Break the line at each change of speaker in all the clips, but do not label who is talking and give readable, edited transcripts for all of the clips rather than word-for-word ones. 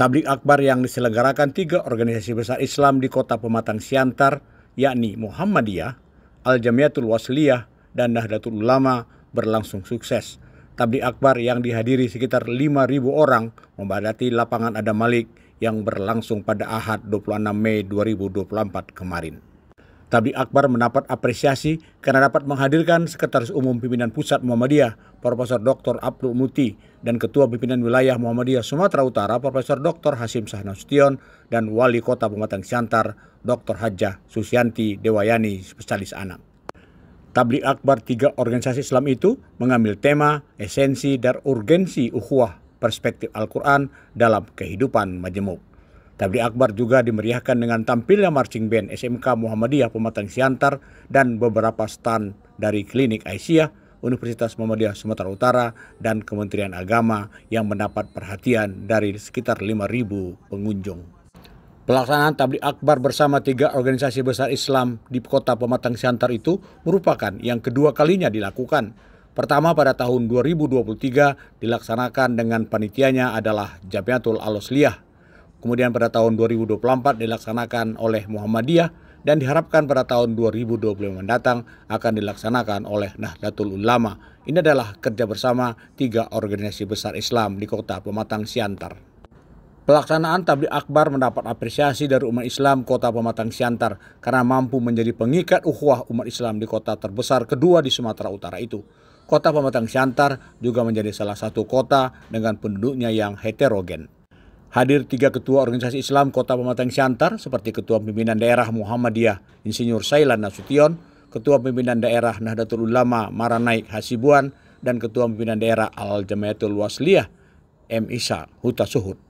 Tablik akbar yang diselenggarakan 3 organisasi besar Islam di kota Pematang Siantar, yakni Muhammadiyah, Al-Jamiatul Wasliyah, dan Nahdlatul Ulama berlangsung sukses. Tablik akbar yang dihadiri sekitar 5.000 orang membadati lapangan Adam Malik yang berlangsung pada Ahad 26 Mei 2024 kemarin. Tablik akbar mendapat apresiasi karena dapat menghadirkan Sekretaris Umum Pimpinan Pusat Muhammadiyah, Profesor Dr. Abdul Muti, dan Ketua Pimpinan Wilayah Muhammadiyah Sumatera Utara, Profesor Dr. Hasyim Shah Nasution, dan Wali Kota Pematang Siantar, Dr. Hajjah Susianti Dewayani, spesialis anak. Tablik akbar 3 organisasi Islam itu mengambil tema, esensi, dan urgensi ukhuwah perspektif Al-Quran dalam kehidupan majemuk. Tablik akbar juga dimeriahkan dengan tampilnya marching band SMK Muhammadiyah Pematang Siantar dan beberapa stand dari Klinik Aisyah, Universitas Muhammadiyah Sumatera Utara, dan Kementerian Agama yang mendapat perhatian dari sekitar 5.000 pengunjung. Pelaksanaan tablik akbar bersama 3 organisasi besar Islam di kota Pematang Siantar itu merupakan yang kedua kalinya dilakukan. Pertama pada tahun 2023 dilaksanakan dengan panitianya adalah Jamiatul Al-Wasliyah. Kemudian pada tahun 2024 dilaksanakan oleh Muhammadiyah dan diharapkan pada tahun 2025 mendatang akan dilaksanakan oleh Nahdlatul Ulama. Ini adalah kerja bersama 3 organisasi besar Islam di kota Pematang Siantar. Pelaksanaan tablik akbar mendapat apresiasi dari umat Islam kota Pematang Siantar karena mampu menjadi pengikat ukhuwah umat Islam di kota terbesar kedua di Sumatera Utara itu. Kota Pematang Siantar juga menjadi salah satu kota dengan penduduknya yang heterogen. Hadir 3 ketua organisasi Islam kota Pematang Siantar seperti Ketua Pimpinan Daerah Muhammadiyah Insinyur Sailan Nasution, Ketua Pimpinan Daerah Nahdlatul Ulama Maranaik Hasibuan, dan Ketua Pimpinan Daerah Al-Jamiatul Wasliyah M. Isa Huta Suhud.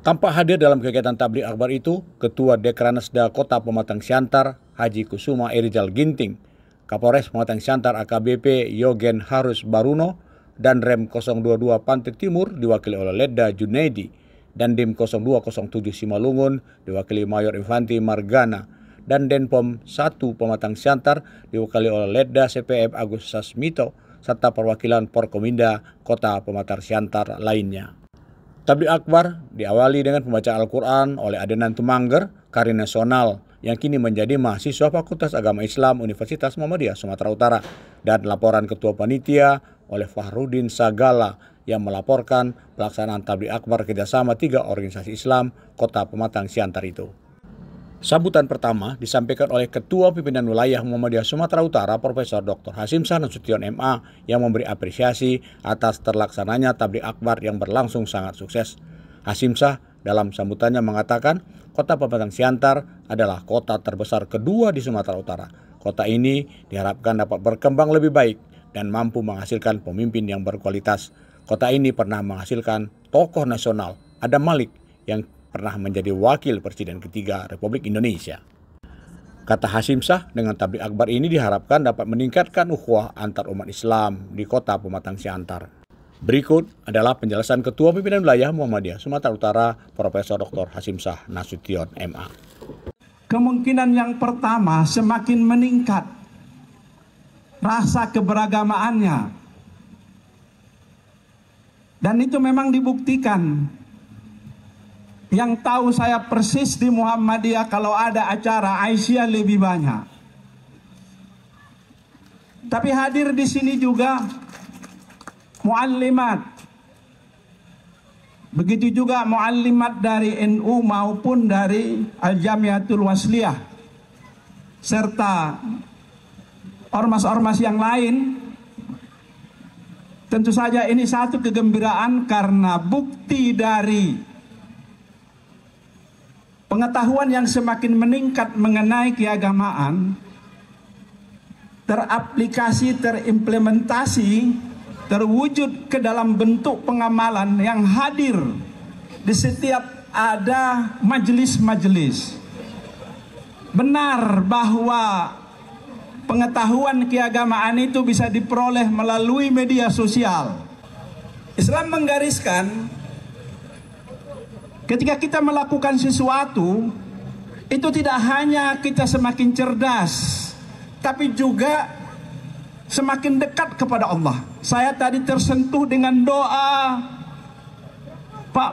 Tampak hadir dalam kegiatan tablik akbar itu Ketua Dekranasda Kota Pematang Siantar Haji Kusuma Irijal Ginting, Kapolres Pematang Siantar AKBP Yogen Harus Baruno, dan Rem 022 Pantai Timur diwakili oleh Ledda Junaidi, dan Dim 0207 Simalungun diwakili Mayor Infanti Margana, dan Denpom 1 Pematang Siantar diwakili oleh Ledda CPM Agus Sasmito, serta perwakilan Porkominda Kota Pematang Siantar lainnya. Tablik akbar diawali dengan pembacaan Al-Quran oleh Adenan Tumangger, Kari Nasional, yang kini menjadi mahasiswa Fakultas Agama Islam Universitas Muhammadiyah Sumatera Utara, dan laporan Ketua Panitia oleh Fahrudin Sagala yang melaporkan pelaksanaan tablik akbar kerjasama 3 organisasi Islam kota Pematang Siantar itu. Sambutan pertama disampaikan oleh Ketua Pimpinan Wilayah Muhammadiyah Sumatera Utara Profesor Dr. Hasyim Shah Nasution MA yang memberi apresiasi atas terlaksananya tablik akbar yang berlangsung sangat sukses. Hasyim Shah dalam sambutannya mengatakan kota Pematang Siantar adalah kota terbesar kedua di Sumatera Utara. Kota ini diharapkan dapat berkembang lebih baik dan mampu menghasilkan pemimpin yang berkualitas. Kota ini pernah menghasilkan tokoh nasional Adam Malik yang pernah menjadi wakil presiden ketiga Republik Indonesia. Kata Hasyim Shah, dengan tablik akbar ini diharapkan dapat meningkatkan ukhuwah antar umat Islam di kota Pematang Siantar. Berikut adalah penjelasan Ketua Pimpinan Wilayah Muhammadiyah Sumatera Utara Profesor Dr. Hasyim Shah Nasution MA.
Kemungkinan yang pertama semakin meningkat rasa keberagamaannya. Dan itu memang dibuktikan. Yang tahu saya persis di Muhammadiyah kalau ada acara Aisyah lebih banyak. Tapi hadir di sini juga muallimat. Begitu juga muallimat dari NU maupun dari Al-Jamiatul Wasliyah. Serta ormas-ormas yang lain. Tentu saja ini satu kegembiraan karena bukti dari pengetahuan yang semakin meningkat mengenai keagamaan teraplikasi, terimplementasi, terwujud ke dalam bentuk pengamalan yang hadir di setiap ada majelis-majelis. Benar bahwa pengetahuan keagamaan itu bisa diperoleh melalui media sosial. Islam menggariskan ketika kita melakukan sesuatu, itu tidak hanya kita semakin cerdas, tapi juga semakin dekat kepada Allah. Saya tadi tersentuh dengan doa Pak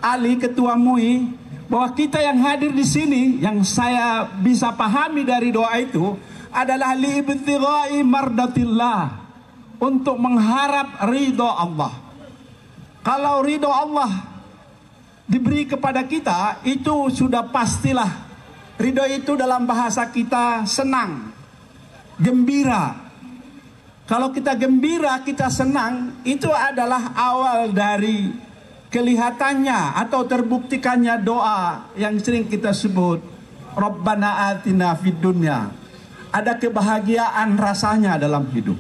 Ali, Ketua MUI, bahwa kita yang hadir di sini, yang saya bisa pahami dari doa itu adalah liibtigha'i mardatillah, untuk mengharap ridho Allah. Kalau ridho Allah diberi kepada kita, itu sudah pastilah. Ridho itu dalam bahasa kita senang, gembira. Kalau kita gembira, kita senang, itu adalah awal dari kelihatannya atau terbuktikannya doa yang sering kita sebut Rabbana atina fid dunya. Ada kebahagiaan rasanya dalam hidup.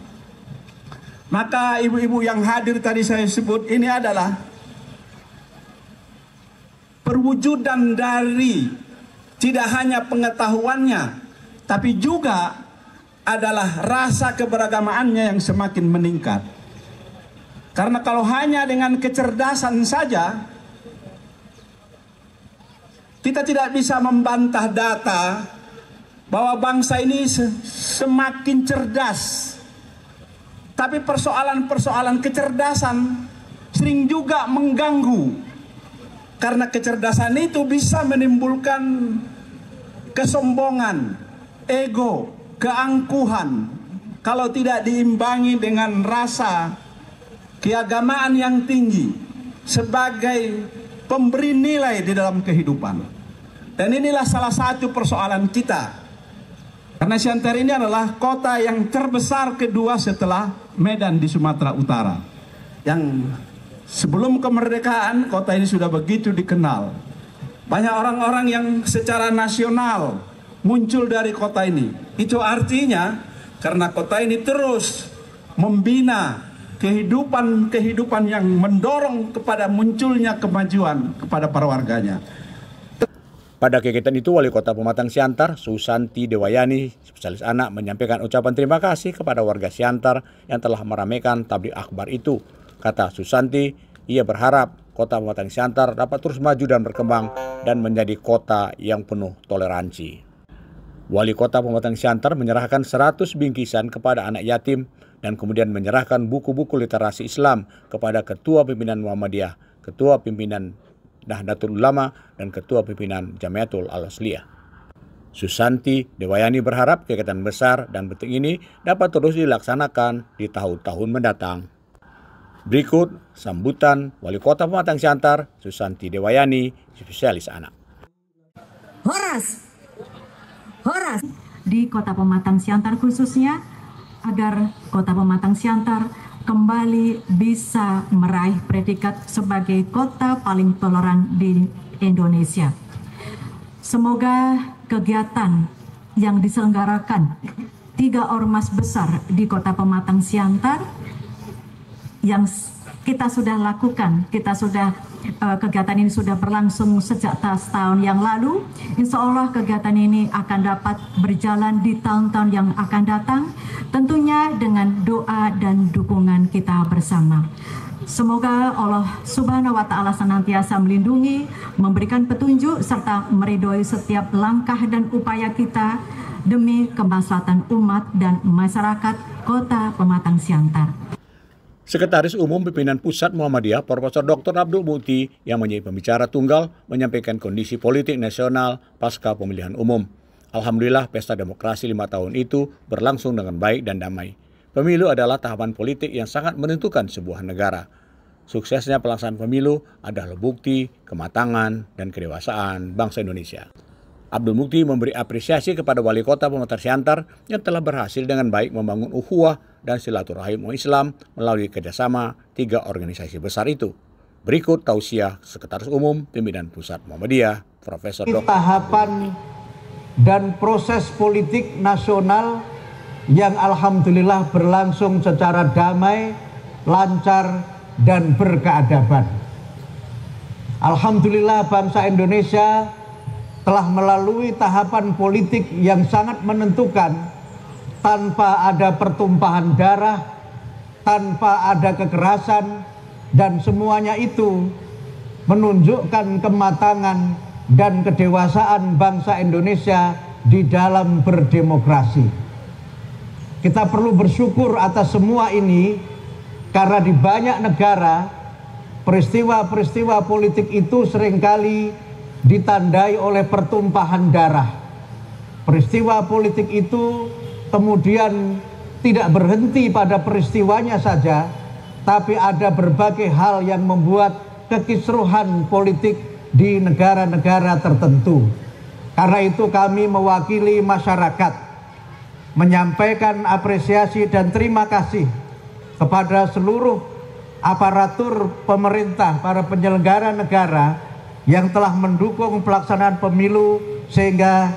Maka ibu-ibu yang hadir tadi saya sebut, ini adalah perwujudan dari tidak hanya pengetahuannya, tapi juga adalah rasa keberagamaannya yang semakin meningkat. Karena kalau hanya dengan kecerdasan saja, kita tidak bisa membantah data bahwa bangsa ini semakin cerdas. Tapi persoalan-persoalan kecerdasan sering juga mengganggu. Karena kecerdasan itu bisa menimbulkan kesombongan, ego, keangkuhan. Kalau tidak diimbangi dengan rasa keagamaan yang tinggi sebagai pemberi nilai di dalam kehidupan. Dan inilah salah satu persoalan kita. Karena Siantar ini adalah kota yang terbesar kedua setelah Medan di Sumatera Utara. Yang sebelum kemerdekaan kota ini sudah begitu dikenal. Banyak orang-orang yang secara nasional muncul dari kota ini. Itu artinya karena kota ini terus membina kehidupan yang mendorong kepada munculnya kemajuan kepada para warganya.
Pada kegiatan itu, Wali Kota Pematang Siantar, Susanti Dewayani, spesialis anak, menyampaikan ucapan terima kasih kepada warga Siantar yang telah meramaikan tabligh akbar itu. Kata Susanti, ia berharap Kota Pematang Siantar dapat terus maju dan berkembang dan menjadi kota yang penuh toleransi. Wali Kota Pematang Siantar menyerahkan 100 bingkisan kepada anak yatim dan kemudian menyerahkan buku-buku literasi Islam kepada Ketua Pimpinan Muhammadiyah, Ketua Pimpinan Nahdlatul Ulama, dan Ketua Pimpinan Jamiatul Al-Wasliyah. Susanti Dewayani berharap kegiatan besar dan penting ini dapat terus dilaksanakan di tahun-tahun mendatang. Berikut sambutan Wali Kota Pematang Siantar, Susanti Dewayani, spesialis anak.
Horas di Kota Pematang Siantar khususnya, agar Kota Pematang Siantar kembali bisa meraih predikat sebagai kota paling toleran di Indonesia. Semoga kegiatan yang diselenggarakan 3 ormas besar di Kota Pematang Siantar yang kita sudah lakukan, kegiatan ini sudah berlangsung sejak tahun yang lalu. Insya Allah kegiatan ini akan dapat berjalan di tahun-tahun yang akan datang, tentunya dengan doa dan dukungan kita bersama. Semoga Allah Subhanahu wa Ta'ala senantiasa melindungi, memberikan petunjuk, serta meridhoi setiap langkah dan upaya kita demi kemaslahatan umat dan masyarakat Kota Pematang Siantar.
Sekretaris Umum Pimpinan Pusat Muhammadiyah, Profesor Dr. Abdul Mukti, yang menjadi pembicara tunggal, menyampaikan kondisi politik nasional pasca pemilihan umum. Alhamdulillah, pesta demokrasi 5 tahun itu berlangsung dengan baik dan damai. Pemilu adalah tahapan politik yang sangat menentukan sebuah negara. Suksesnya pelaksanaan pemilu adalah bukti kematangan dan kedewasaan bangsa Indonesia. Abdul Mukti memberi apresiasi kepada Wali Kota Pematang Siantar yang telah berhasil dengan baik membangun ukhuwah dan silaturahim umat Islam melalui kerjasama 3 organisasi besar itu. Berikut tausiah Sekretaris Umum Pimpinan Pusat Muhammadiyah, Profesor Dr.
Tahapan dan proses politik nasional yang alhamdulillah berlangsung secara damai, lancar, dan berkeadaban. Alhamdulillah bangsa Indonesia telah melalui tahapan politik yang sangat menentukan, tanpa ada pertumpahan darah, tanpa ada kekerasan, dan semuanya itu menunjukkan kematangan dan kedewasaan bangsa Indonesia di dalam berdemokrasi. Kita perlu bersyukur atas semua ini, karena di banyak negara peristiwa-peristiwa politik itu seringkali ditandai oleh pertumpahan darah. Peristiwa politik itu kemudian tidak berhenti pada peristiwanya saja, tapi ada berbagai hal yang membuat kekisruhan politik di negara-negara tertentu. Karena itu kami mewakili masyarakat menyampaikan apresiasi dan terima kasih kepada seluruh aparatur pemerintah, para penyelenggara negara yang telah mendukung pelaksanaan pemilu sehingga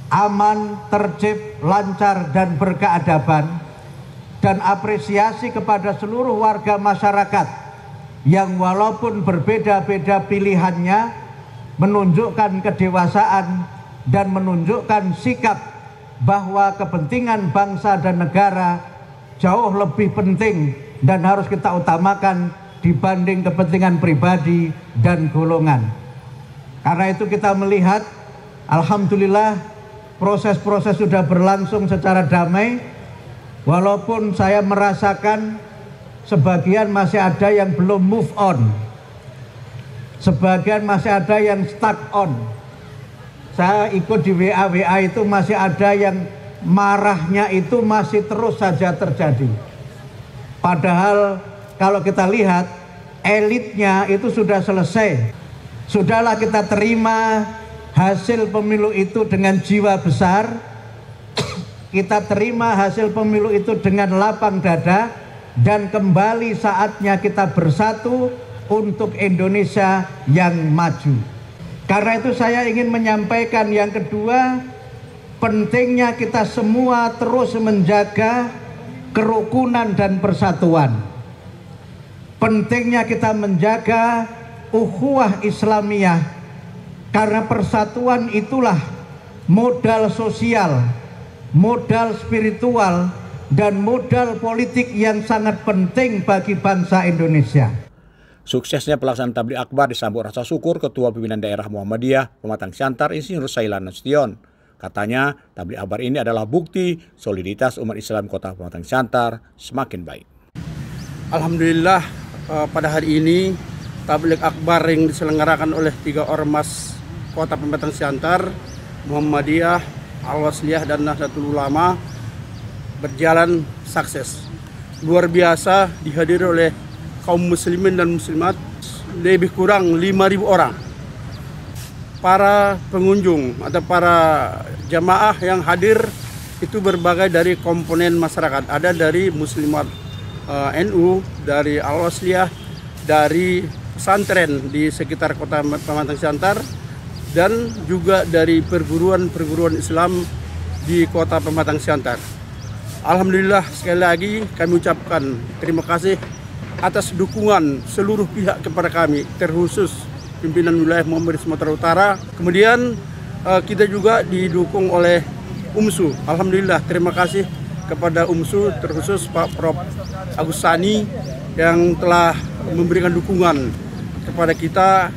aman, tertib, lancar, dan berkeadaban. Dan apresiasi kepada seluruh warga masyarakat yang walaupun berbeda-beda pilihannya menunjukkan kedewasaan dan menunjukkan sikap bahwa kepentingan bangsa dan negara jauh lebih penting dan harus kita utamakan dibanding kepentingan pribadi dan golongan. Karena itu kita melihat, alhamdulillah, proses-proses sudah berlangsung secara damai, walaupun saya merasakan sebagian masih ada yang belum move on, sebagian masih ada yang stuck on. Saya ikut di WA itu masih ada yang marahnya itu masih terus saja terjadi. Padahal kalau kita lihat elitnya itu sudah selesai. Sudahlah kita terima hasil pemilu itu dengan jiwa besar. Kita terima hasil pemilu itu dengan lapang dada dan kembali saatnya kita bersatu untuk Indonesia yang maju. Karena itu saya ingin menyampaikan yang kedua, pentingnya kita semua terus menjaga kerukunan dan persatuan. Pentingnya kita menjaga ukhuwah Islamiyah, karena persatuan itulah modal sosial, modal spiritual, dan modal politik yang sangat penting bagi bangsa Indonesia.
Suksesnya pelaksanaan tabligh akbar disambut rasa syukur Ketua Pimpinan Daerah Muhammadiyah Pematang Siantar Insinyur Sailan Nasution. Katanya, tabligh akbar ini adalah bukti soliditas umat Islam Kota Pematang Siantar semakin baik.
Alhamdulillah, pada hari ini tabligh akbar yang diselenggarakan oleh 3 ormas Kota Pematang Siantar, Muhammadiyah, Al-Wasliyah, dan Nahdlatul Ulama berjalan sukses. Luar biasa dihadiri oleh kaum muslimin dan muslimat lebih kurang 5.000 orang. Para pengunjung atau para jamaah yang hadir itu berbagai dari komponen masyarakat. Ada dari muslimat NU, dari Al-Wasliyah, dari pesantren di sekitar Kota Pematang Siantar, dan juga dari perguruan Islam di Kota Pematang Siantar. Alhamdulillah, sekali lagi kami ucapkan terima kasih atas dukungan seluruh pihak kepada kami, terkhusus pimpinan wilayah Muhammadiyah Sumatera Utara. Kemudian kita juga didukung oleh UMSU. Alhamdulillah, terima kasih kepada UMSU, terkhusus Pak Prof. Agus Sani yang telah memberikan dukungan kepada kita,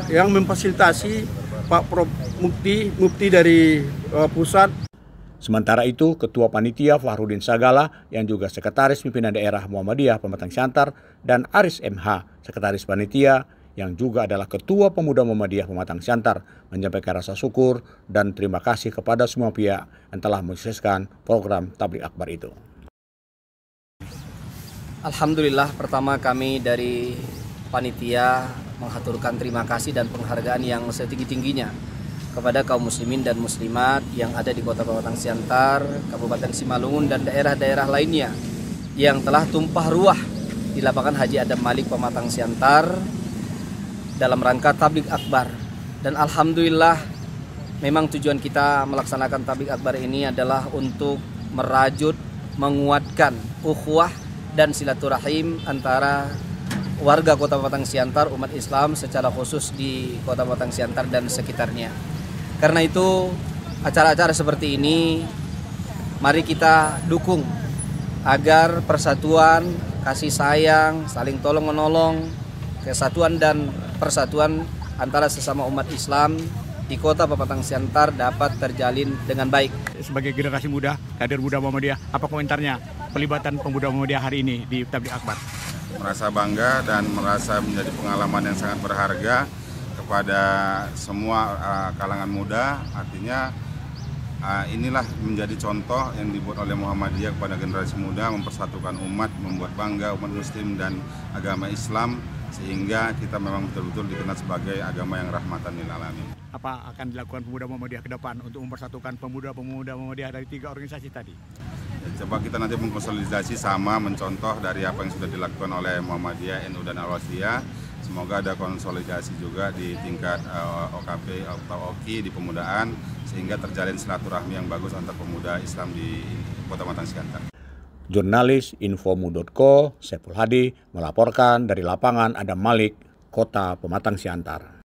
yang memfasilitasi Pak Prof. Mufti dari pusat.
Sementara itu, Ketua Panitia Fahrudin Sagala yang juga Sekretaris Pimpinan Daerah Muhammadiyah Pematang Siantar dan Aris MH, Sekretaris Panitia yang juga adalah Ketua Pemuda Muhammadiyah Pematang Siantar, menyampaikan rasa syukur dan terima kasih kepada semua pihak yang telah mensukseskan program tabligh akbar itu.
Alhamdulillah, pertama kami dari panitia menghaturkan terima kasih dan penghargaan yang setinggi-tingginya kepada kaum muslimin dan muslimat yang ada di Kota Pematang Siantar, Kabupaten Simalungun, dan daerah-daerah lainnya yang telah tumpah ruah di lapangan Haji Adam Malik Pematang Siantar dalam rangka tabligh akbar. Dan alhamdulillah, memang tujuan kita melaksanakan tabligh akbar ini adalah untuk merajut, menguatkan ukhuwah dan silaturahim antara warga Kota Pematang Siantar, umat Islam secara khusus di Kota Pematang Siantar dan sekitarnya. Karena itu, acara-acara seperti ini mari kita dukung agar persatuan, kasih sayang, saling tolong-menolong, kesatuan dan persatuan antara sesama umat Islam di Kota Pematang Siantar dapat terjalin dengan baik.
Sebagai generasi muda, kader muda Muhammadiyah, apa komentarnya pelibatan pemuda Muhammadiyah hari ini di tabligh akbar?
merasa bangga dan merasa menjadi pengalaman yang sangat berharga kepada semua kalangan muda. Artinya inilah menjadi contoh yang dibuat oleh Muhammadiyah kepada generasi muda, mempersatukan umat, membuat bangga umat muslim dan agama Islam, sehingga kita memang betul-betul dikenal sebagai agama yang rahmatan lil alamin.
Apa akan dilakukan pemuda Muhammadiyah ke depan untuk mempersatukan pemuda-pemuda Muhammadiyah dari 3 organisasi tadi?
Coba kita nanti mengkonsolidasi sama mencontoh dari apa yang sudah dilakukan oleh Muhammadiyah, NU dan Al-Wasliyah. Semoga ada konsolidasi juga di tingkat OKP atau OKI di pemudaan, sehingga terjalin silaturahmi yang bagus antar pemuda Islam di Kota Pematang Siantar.
Jurnalis Infomu.co, Saiful Hadi melaporkan dari lapangan Adam Malik, Kota Pematang Siantar.